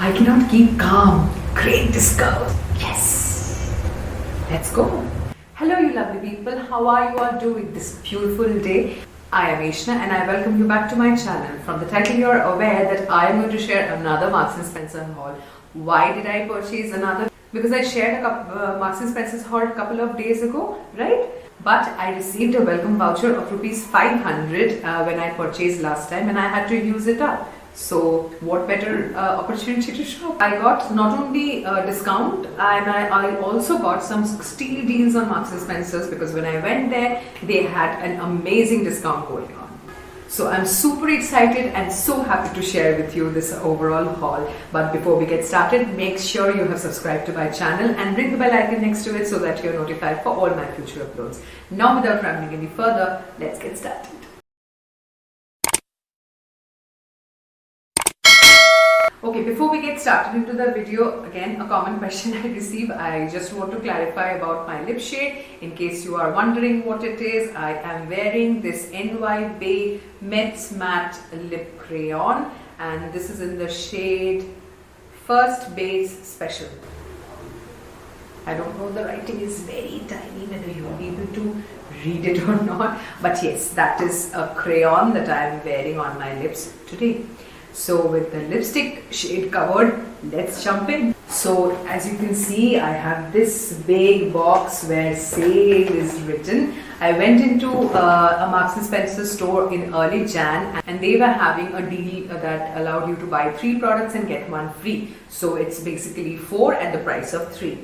I cannot keep calm. Great discount. Yes. Let's go. Hello you lovely people. How are you all doing this beautiful day? I am Ishna and I welcome you back to my channel. From the title you are aware that I am going to share another Marks & Spencer haul. Why did I purchase another? Because I shared a Marks & Spencer's haul a couple of days ago, right? But I received a welcome voucher of rupees 500 when I purchased last time and I had to use it up. So what better opportunity to shop. I got not only a discount and I also got some steal deals on Marks & Spencer's because when I went there they had an amazing discount going on. So I'm super excited and so happy to share with you this overall haul. But before we get started, make sure you have subscribed to my channel and ring the bell icon next to it so that you're notified for all my future uploads. Now without rambling any further, let's get started. Okay, before we get started into the video, again a common question I receive. I just want to clarify about my lip shade. In case you are wondering what it is, I am wearing this NY Bay Mets Matte Lip Crayon and this is in the shade First Base Special. I don't know, the writing is very tiny, whether you'll be able to read it or not. But yes, that is a crayon that I am wearing on my lips today. So with the lipstick shade covered, let's jump in. So as you can see, I have this big box where sale is written. I went into a Marks & Spencer store in early Jan and they were having a deal that allowed you to buy 3 products and get 1 free. So it's basically 4 at the price of 3.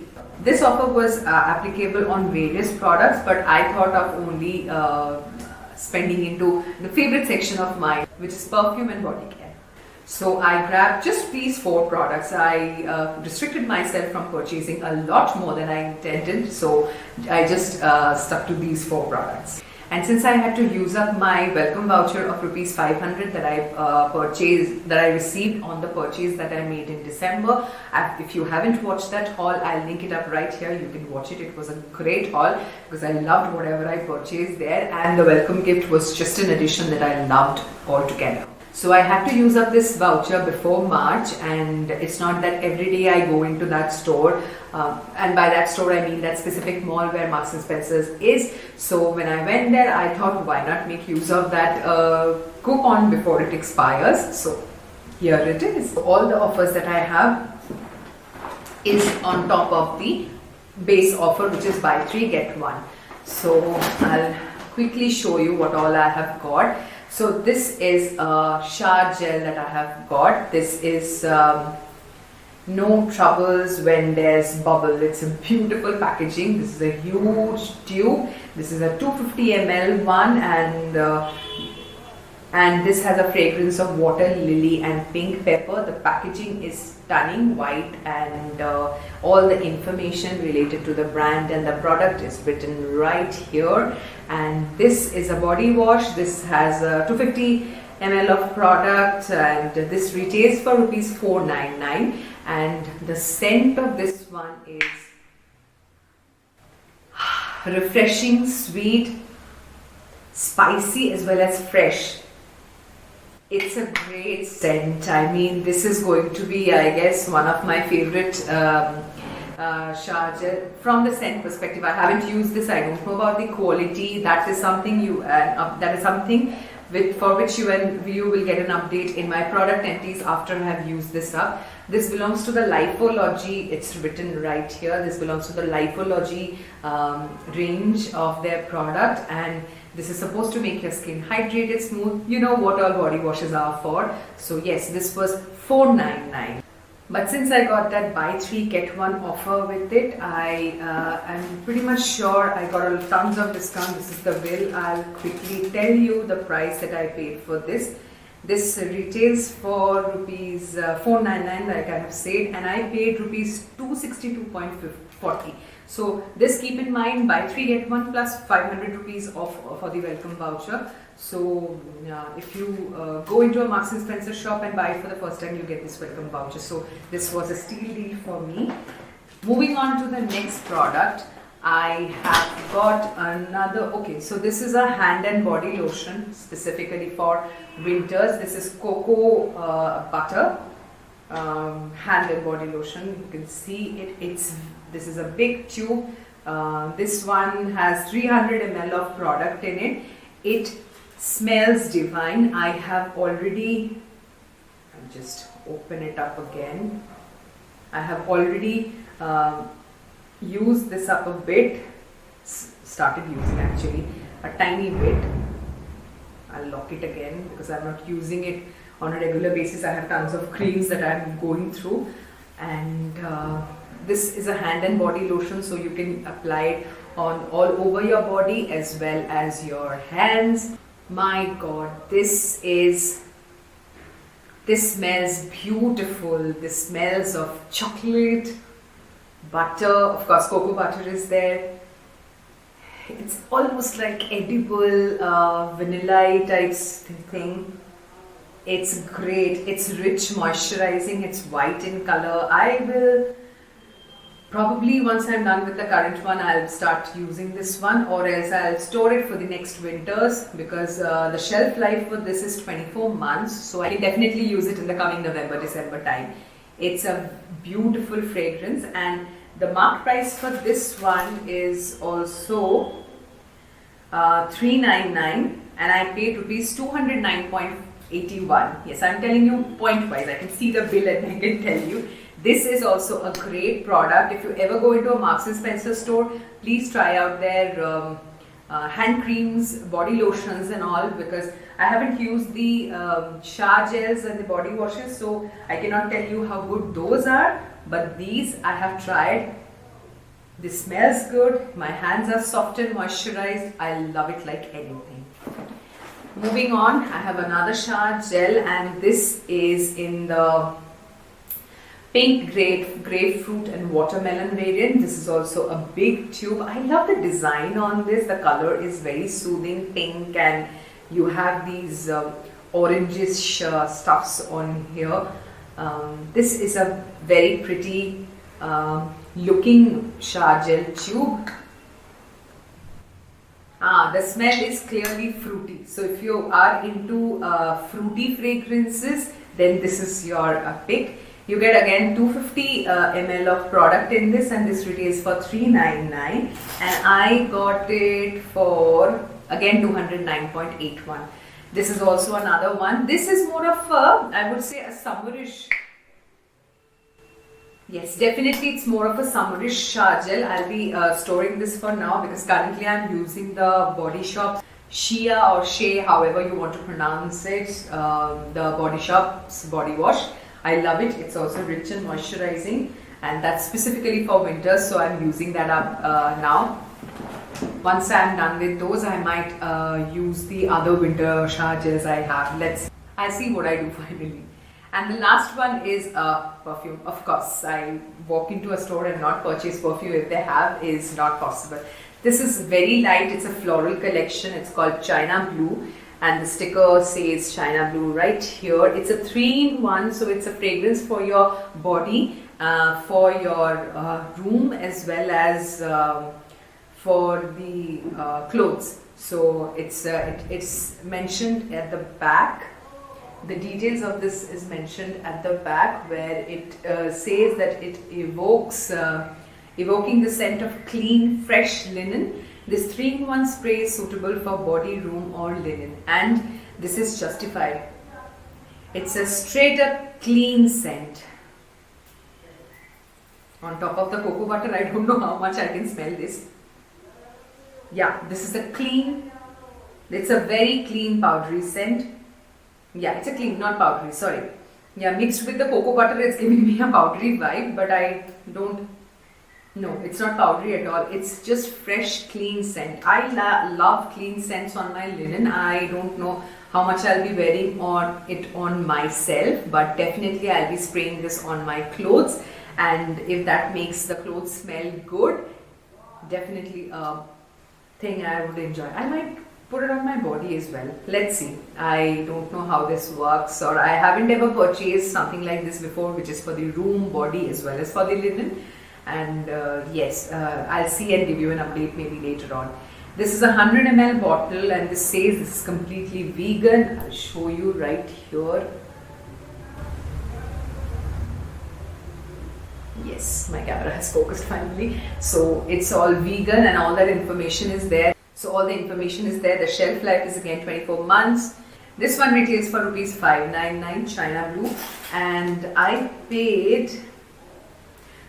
This offer was applicable on various products, but I thought of only spending into the favorite section of mine, which is perfume and body care. So I grabbed just these 4 products. I restricted myself from purchasing a lot more than I intended, so I just stuck to these 4 products. And since I had to use up my welcome voucher of rupees 500 that I received on the purchase that I made in December, if you haven't watched that haul, I'll link it up right here. You can watch it. It was a great haul because I loved whatever I purchased there, and the welcome gift was just an addition that I loved altogether. So I had to use up this voucher before March, and it's not that every day I go into that store, and by that store I mean that specific mall where Marks & Spencer's is. So when I went there, I thought, why not make use of that coupon before it expires. So here it is. So all the offers that I have is on top of the base offer, which is buy 3 get 1. So I'll quickly show you what all I have got. So this is a shower gel that I have got. This is No Troubles When There's Bubble. It's a beautiful packaging. This is a huge tube. This is a 250 ml one, and this has a fragrance of water lily and pink pepper. The packaging is stunning, white, and all the information related to the brand and the product is written right here. And this is a body wash. This has 250 ml of product and this retails for rupees 499, and the scent of this one is refreshing, sweet, spicy as well as fresh. It's a great scent. I mean, this is going to be, I guess, one of my favorite shower gel. From the scent perspective, I haven't used this. I don't know about the quality. That is something for which you will get an update in my product entries after I have used this up. This belongs to the Lifology. It's written right here. This belongs to the Lifology range of their product, and this is supposed to make your skin hydrated, smooth. You know what all body washes are for. So yes, this was 499. But since I got that buy 3 get 1 offer with it, I'm pretty much sure I got a tons of discount. This is the bill. I'll quickly tell you the price that I paid for this. This retails for rupees 499, like I have said, and I paid rupees 262.40. So this, keep in mind, buy 3 get 1 plus 500 rupees off for the welcome voucher. So if you go into a Marks & Spencer shop and buy it for the first time, you get this welcome voucher. So this was a steal deal for me. Moving on to the next product, I have got another. Okay, so this is a hand and body lotion specifically for winters. This is cocoa butter hand and body lotion. You can see it. This is a big tube. This one has 300 ml of product in it. It smells divine. I have already, I'll just open it up again. I have already used this up a bit, started using actually a tiny bit. I'll lock it again because I'm not using it on a regular basis. I have tons of creams that I'm going through, and this is a hand and body lotion, so you can apply it on all over your body as well as your hands. My God, this smells beautiful. This smells of chocolate, butter, of course cocoa butter is there. It's almost like edible vanilla type thing. It's great. It's rich, moisturizing. It's white in color. I will probably, once I'm done with the current one, I'll start using this one, or else I'll store it for the next winters, because the shelf life for this is 24 months. So I can definitely use it in the coming November, December time. It's a beautiful fragrance, and the marked price for this one is also $399, and I paid rupees 209.81. Yes, I'm telling you point wise. I can see the bill and I can tell you. This is also a great product. If you ever go into a Marks and Spencer store, please try out their hand creams, body lotions and all, because I haven't used the shower gels and the body washes, so I cannot tell you how good those are, but these I have tried. This smells good. My hands are soft and moisturized. I love it like anything. Moving on, I have another shower gel, and this is in the pink grapefruit and watermelon variant. This is also a big tube. I love the design on this. The color is very soothing, pink, and you have these orangish stuffs on here. This is a very pretty looking shower gel tube. The smell is clearly fruity. So if you are into fruity fragrances, then this is your pick. You get again 250 ml of product in this, and this retails for $399, and I got it for again 209.81. This is also another one. This is more of a, I would say, a summerish. Yes, definitely it's more of a summerish shower gel. I'll be storing this for now, because currently I'm using the Body Shop Shea or Shea, however you want to pronounce it, the Body Shop's body wash. I love it. It's also rich and moisturizing, and that's specifically for winter, so I'm using that up now. Once I'm done with those, I might use the other winter shower gels I have. I'll see what I do finally. And the last one is perfume. Of course, I walk into a store and not purchase perfume if they have is not possible. This is very light. It's a floral collection. It's called China Blue, and the sticker says China Blue right here. It's a 3-in-1, so it's a fragrance for your body, for your room, as well as for the clothes. So it's mentioned at the back. The details of this is mentioned at the back, where it says that it evoking the scent of clean, fresh linen. This 3-in-1 spray is suitable for body, room or linen, and this is justified. It's a straight up clean scent. On top of the cocoa butter, I don't know how much I can smell this. Yeah, this is a clean, it's a very clean powdery scent. Yeah, it's a clean, not powdery, sorry. Yeah, mixed with the cocoa butter, it's giving me a powdery vibe, but I don't, no, it's not powdery at all. It's just fresh, clean scent. I love clean scents on my linen. I don't know how much I'll be wearing on myself, but definitely I'll be spraying this on my clothes, and if that makes the clothes smell good, definitely a thing I would enjoy. I might put it on my body as well. Let's see. I don't know how this works, or I haven't ever purchased something like this before, which is for the room, body as well as for the linen. And yes, I'll see and give you an update maybe later on. This is a 100 ml bottle, and this says this is completely vegan. I'll show you right here. Yes, my camera has focused finally. So it's all vegan and all that information is there. So all the information is there. The shelf life is again 24 months. This one retails for rupees 599 China Blue, and I paid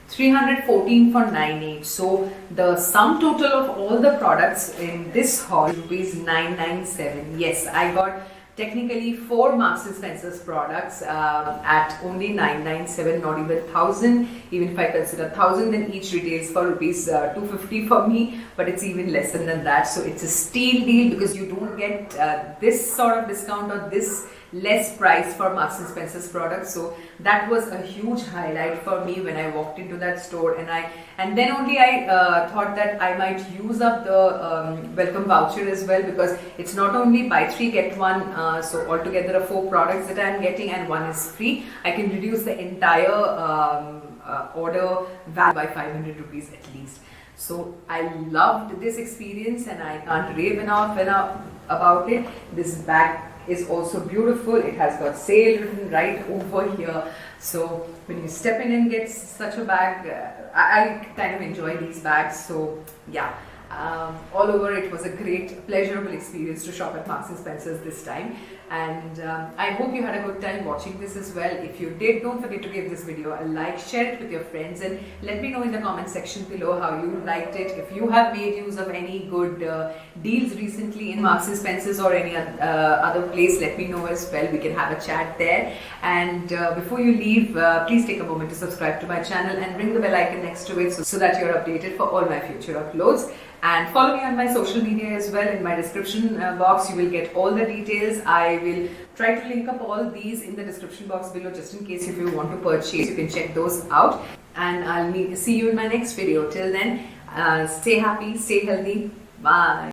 314 for 9 each. So the sum total of all the products in this haul is rupees 997. Yes, I got technically 4 Marks and Spencer's products at only 997, not even 1000. Even if I consider 1000, then each retails for rupees 250 for me, but it's even lesser than that. So it's a steal deal because you don't get this sort of discount or this less price for Marks and Spencer's products. So that was a huge highlight for me when I walked into that store, and then only I thought that I might use up the welcome voucher as well, because it's not only buy 3 get 1, so altogether 4 products that I am getting and 1 is free. I can reduce the entire order value by 500 rupees at least. So I loved this experience and I can't rave enough about it. This bag is also beautiful. It has got sale written right over here. So when you step in and get such a bag, I kind of enjoy these bags. So yeah, all over it was a great pleasurable experience to shop at Marks and Spencer's this time, and I hope you had a good time watching this as well. If you did, don't forget to give this video a like, share it with your friends, and let me know in the comment section below how you liked it. If you have made use of any good deals recently in Marks and Spencer's or any other place, let me know as well. We can have a chat there. And before you leave, please take a moment to subscribe to my channel and ring the bell icon next to it so that you're updated for all my future uploads. And follow me on my social media as well. In my description box you will get all the details. I will try to link up all these in the description box below, just in case if you want to purchase, you can check those out. And I'll see you in my next video. Till then, stay happy, stay healthy. Bye.